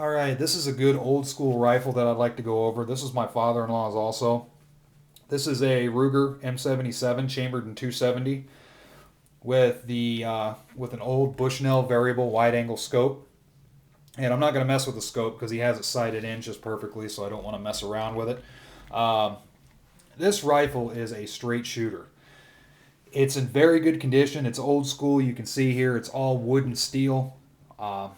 Alright, this is a good old school rifle that I'd like to go over. This is my father-in-law's also. This is a Ruger M77 chambered in 270 with with an old Bushnell variable wide angle scope. And I'm not going to mess with the scope because he has it sighted in just perfectly, so I don't want to mess around with it. Um, this rifle is a straight shooter. It's in very good condition. It's old school. You can see here it's all wood and steel. Uh,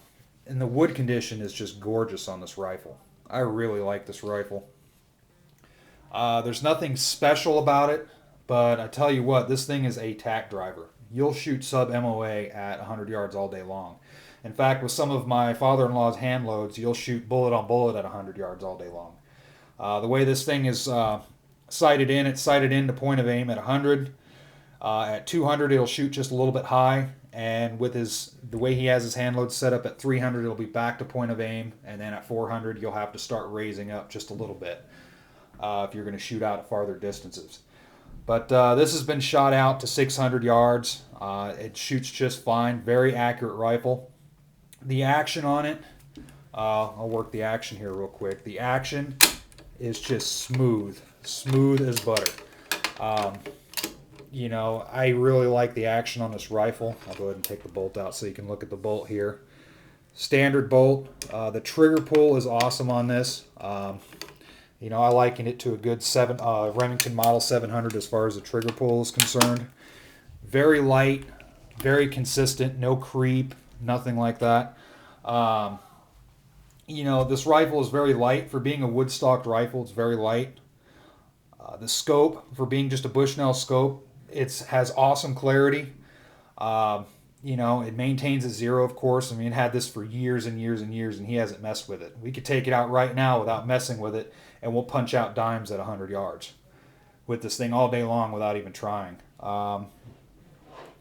and the wood condition is just gorgeous on this rifle. I really like this rifle. There's nothing special about it, but I tell you what, this thing is a tack driver. You'll shoot sub MOA at 100 yards all day long. In fact, with some of my father-in-law's hand loads, you'll shoot bullet on bullet at 100 yards all day long. The way this thing is sighted in, it's sighted in to point of aim at 100. At 200, it'll shoot just a little bit high, and with the way he has his hand load set up at 300, it'll be back to point of aim, and then at 400, you'll have to start raising up just a little bit if you're going to shoot out at farther distances. But this has been shot out to 600 yards. It shoots just fine. Very accurate rifle. The action on it, I'll work the action here real quick. The action is just smooth as butter. You know, I really like the action on this rifle. I'll go ahead and take the bolt out so you can look at the bolt here. Standard bolt. The trigger pull is awesome on this. You know, I liken it to a good Remington Model 700 as far as the trigger pull is concerned. Very light, very consistent, no creep, nothing like that. You know, this rifle is very light. For being a wood-stocked rifle, it's very light. The scope, for being just a Bushnell scope, it has awesome clarity. You know, it maintains at zero, of course. I mean, it had this for years and years and years, and he hasn't messed with it. We could take it out right now without messing with it, and we'll punch out dimes at 100 yards with this thing all day long without even trying. And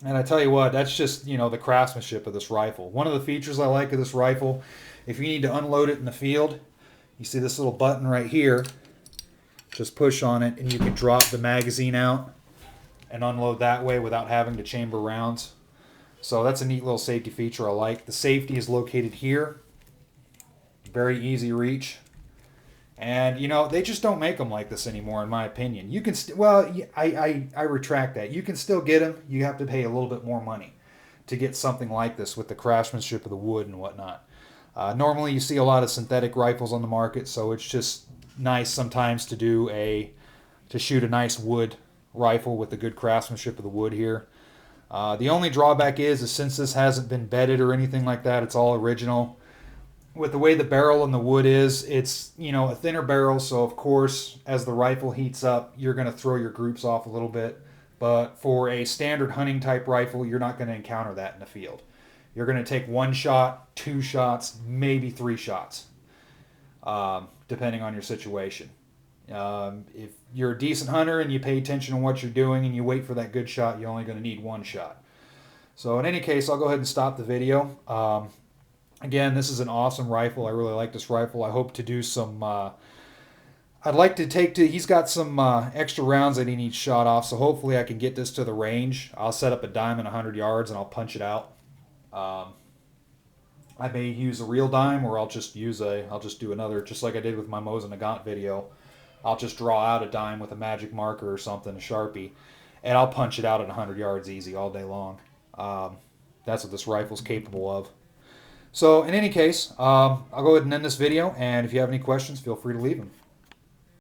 I tell you what, that's just, you know, the craftsmanship of this rifle. One of the features I like of this rifle, if you need to unload it in the field, you see this little button right here. Just push on it, and you can drop the magazine out and unload that way without having to chamber rounds. So that's a neat little safety feature I like. The safety is located here. Very easy reach. And, you know, they just don't make them like this anymore, in my opinion. You can, well, I retract that. You can still get them. You have to pay a little bit more money to get something like this with the craftsmanship of the wood and whatnot. Normally, you see a lot of synthetic rifles on the market, so it's just nice sometimes to shoot a nice wood rifle with the good craftsmanship of the wood here. The only drawback is since this hasn't been bedded or anything like that, it's all original. With the way the barrel and the wood is, it's, you know, a thinner barrel, so of course as the rifle heats up, you're going to throw your groups off a little bit. But for a standard hunting type rifle, you're not going to encounter that in the field. You're going to take one shot, two shots, maybe three shots, depending on your situation. If you're a decent hunter and you pay attention to what you're doing and you wait for that good shot, you're only going to need one shot. So in any case, I'll go ahead and stop the video. Again, this is an awesome rifle. I really like this rifle. I hope to do some... I'd like to he's got some extra rounds that he needs shot off, so hopefully I can get this to the range. I'll set up a dime in 100 yards and I'll punch it out. I may use a real dime, or I'll just do another, just like I did with my Mosin Nagant video. I'll just draw out a dime with a magic marker or something, a Sharpie, and I'll punch it out at 100 yards easy all day long. That's what this rifle's capable of. So in any case, I'll go ahead and end this video, and if you have any questions, feel free to leave them.